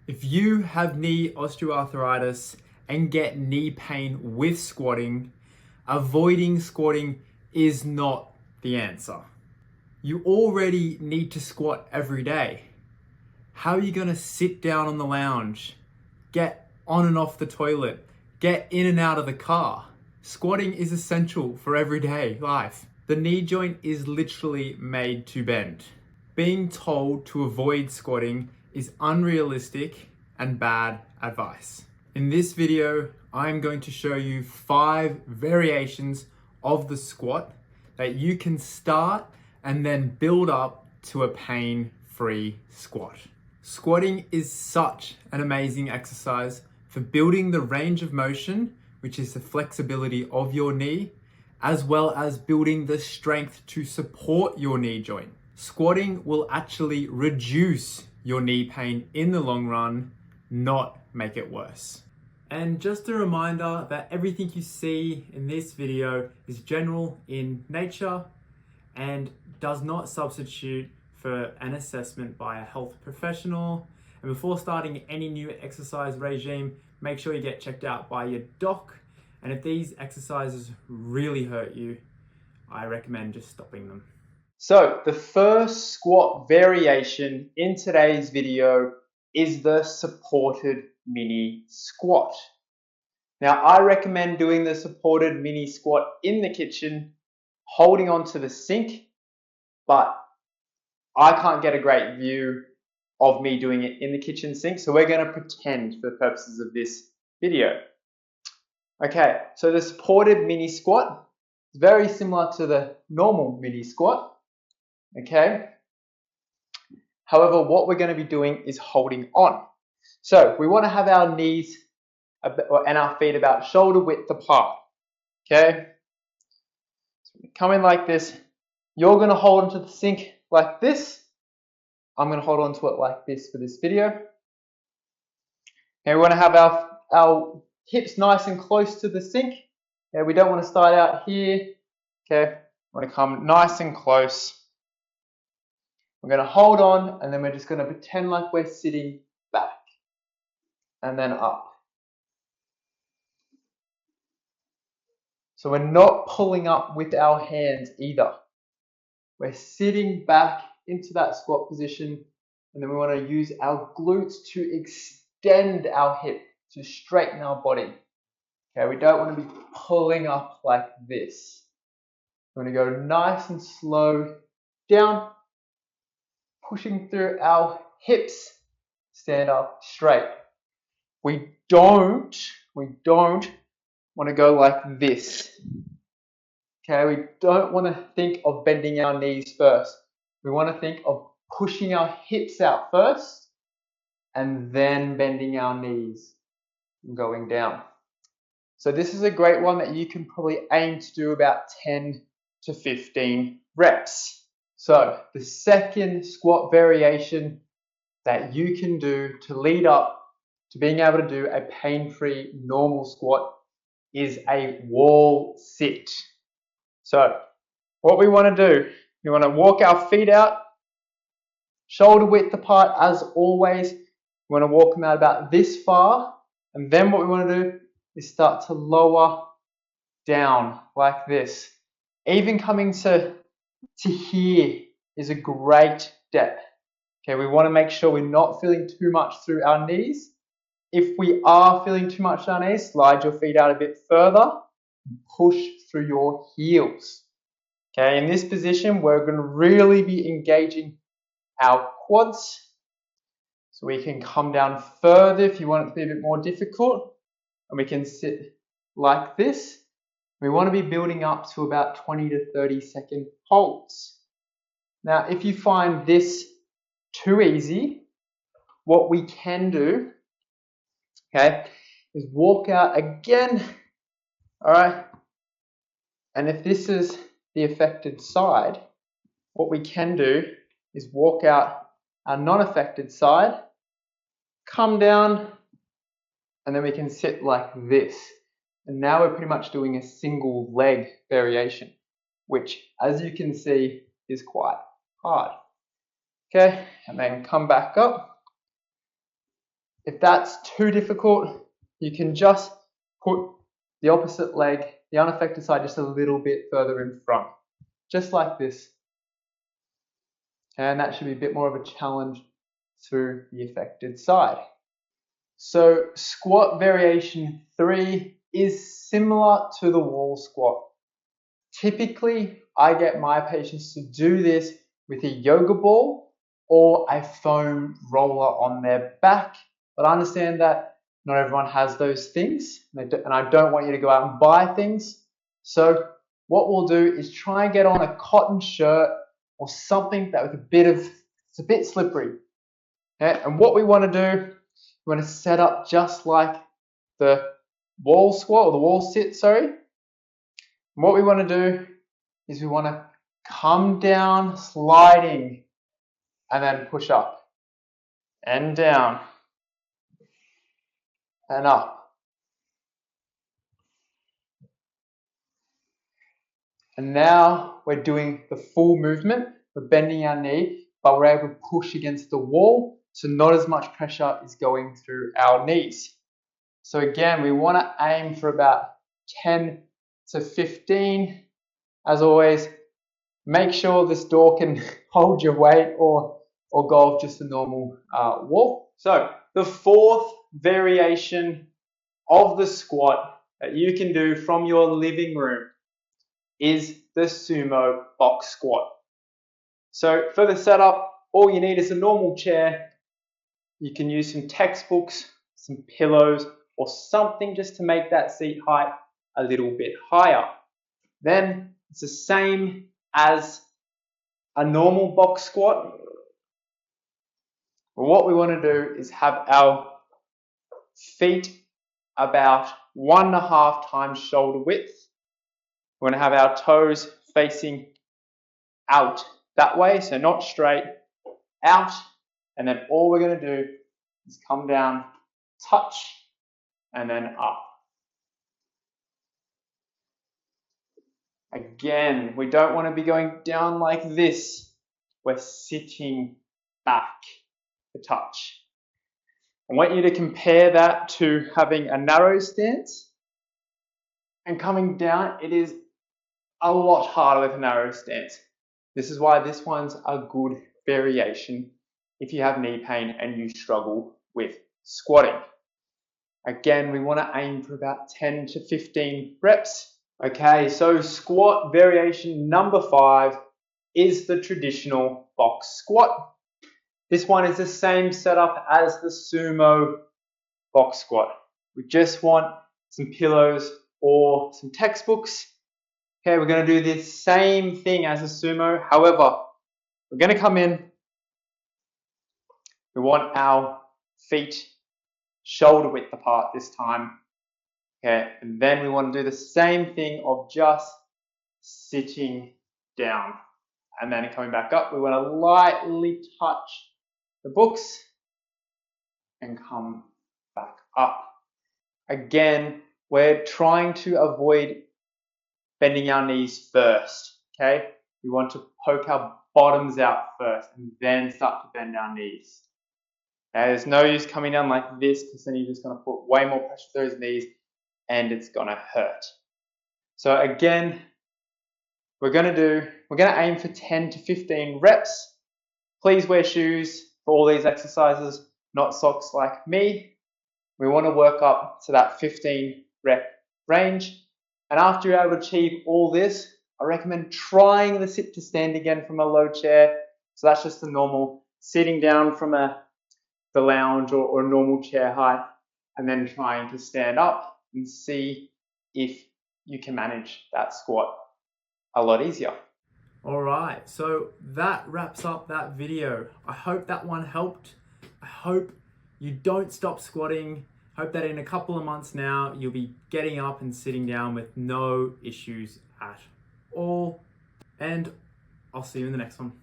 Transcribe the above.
If you have knee osteoarthritis and get knee pain with squatting, avoiding squatting is not the answer. You already need to squat every day. How are you going to sit down on the lounge, get on and off the toilet, get in and out of the car? Squatting is essential for everyday life. The knee joint is literally made to bend. Being told to avoid squatting is unrealistic and bad advice. In this video, I'm going to show you 5 variations of the squat that you can start and then build up to a pain-free squat. Squatting is such an amazing exercise for building the range of motion, which is the flexibility of your knee, as well as building the strength to support your knee joint. Squatting will actually reduce your knee pain in the long run, not make it worse. And just a reminder that everything you see in this video is general in nature and does not substitute for an assessment by a health professional. And before starting any new exercise regime, make sure you get checked out by your doc. And if these exercises really hurt you, I recommend just stopping them. So the first squat variation in today's video is the supported mini squat. Now, I recommend doing the supported mini squat in the kitchen, holding onto the sink, but I can't get a great view of me doing it in the kitchen sink, so we're going to pretend for the purposes of this video. Okay, so the supported mini squat is very similar to the normal mini squat. Okay. However, what we're going to be doing is holding on. So we want to have our knees and our feet about shoulder width apart. Okay. So we come in like this. You're going to hold onto the sink like this. I'm going to hold onto it like this for this video. Okay, we want to have our hips nice and close to the sink. Okay, we don't want to start out here. Okay, we want to come nice and close. We're going to hold on, and then we're just going to pretend like we're sitting back and then up. So we're not pulling up with our hands either. We're sitting back into that squat position, and then we want to use our glutes to extend our hip, to straighten our body. Okay, we don't want to be pulling up like this. We're going to go nice and slow down, pushing through our hips, stand up straight. We don't want to go like this. Okay, we don't want to think of bending our knees first. We want to think of pushing our hips out first and then bending our knees and going down. So this is a great one that you can probably aim to do about 10 to 15 reps. So the second squat variation that you can do to lead up to being able to do a pain-free normal squat is a wall sit. So what we want to do, we want to walk our feet out, shoulder width apart as always. We want to walk them out about this far, and then what we want to do is start to lower down like this. Even coming to here is a great depth. Okay, we want to make sure we're not feeling too much through our knees. If we are feeling too much on our knees, slide your feet out a bit further and push through your heels. Okay, in this position, we're going to really be engaging our quads. So we can come down further if you want it to be a bit more difficult. And we can sit like this. We want to be building up to about 20 to 30 second holds. Now, if you find this too easy, what we can do, okay, is walk out again, all right? And if this is the affected side, what we can do is walk out our non-affected side, come down, and then we can sit like this. And now we're pretty much doing a single leg variation, which, as you can see, is quite hard. Okay, and then come back up. If that's too difficult, you can just put the opposite leg, the unaffected side, just a little bit further in front, just like this. And that should be a bit more of a challenge through the affected side. So squat variation 3 is similar to the wall squat. Typically, I get my patients to do this with a yoga ball or a foam roller on their back, but I understand that not everyone has those things, and I don't want you to go out and buy things. So what we'll do is try and get on a cotton shirt or something that with it's a bit slippery. Okay? And what we want to do, we want to set up just like the wall squat or the wall sit, sorry. And what we want to do is we want to come down, sliding, and then push up and down and up. And now we're doing the full movement. We're bending our knee, but we're able to push against the wall, so not as much pressure is going through our knees. So again, we want to aim for about 10 to 15. As always, make sure this door can hold your weight or go off just a normal wall. So the fourth variation of the squat that you can do from your living room is the sumo box squat. So for the setup, all you need is a normal chair. You can use some textbooks, some pillows, or something just to make that seat height a little bit higher. Then it's the same as a normal box squat. What we want to do is have our feet about 1.5 times shoulder width. We want to have our toes facing out that way, so not straight, out, and then all we're going to do is come down, touch, and then up. Again, we don't want to be going down like this. We're sitting back to touch. I want you to compare that to having a narrow stance and coming down. It is a lot harder with a narrow stance. This is why this one's a good variation if you have knee pain and you struggle with squatting. Again, we want to aim for about 10 to 15 reps. Okay, so squat variation number 5 is the traditional box squat. This one is the same setup as the sumo box squat. We just want some pillows or some textbooks. Okay, we're going to do the same thing as a sumo. However, we're going to come in. We want our feet shoulder width apart this time. Okay, and then we want to do the same thing of just sitting down. And then coming back up, we want to lightly touch the books and come back up. Again, we're trying to avoid bending our knees first, okay? We want to poke our bottoms out first and then start to bend our knees. Okay, there's no use coming down like this because then you're just going to put way more pressure through those knees and it's going to hurt. So again, we're going to aim for 10 to 15 reps. Please wear shoes for all these exercises, not socks like me. We want to work up to that 15 rep range. And after you're able to achieve all this, I recommend trying the sit to stand again from a low chair. So that's just the normal sitting down from the lounge or a normal chair height, and then trying to stand up and see if you can manage that squat a lot easier. All right, so that wraps up that video. I hope that one helped. I hope you don't stop squatting. Hope that in a couple of months now, you'll be getting up and sitting down with no issues at all. And I'll see you in the next one.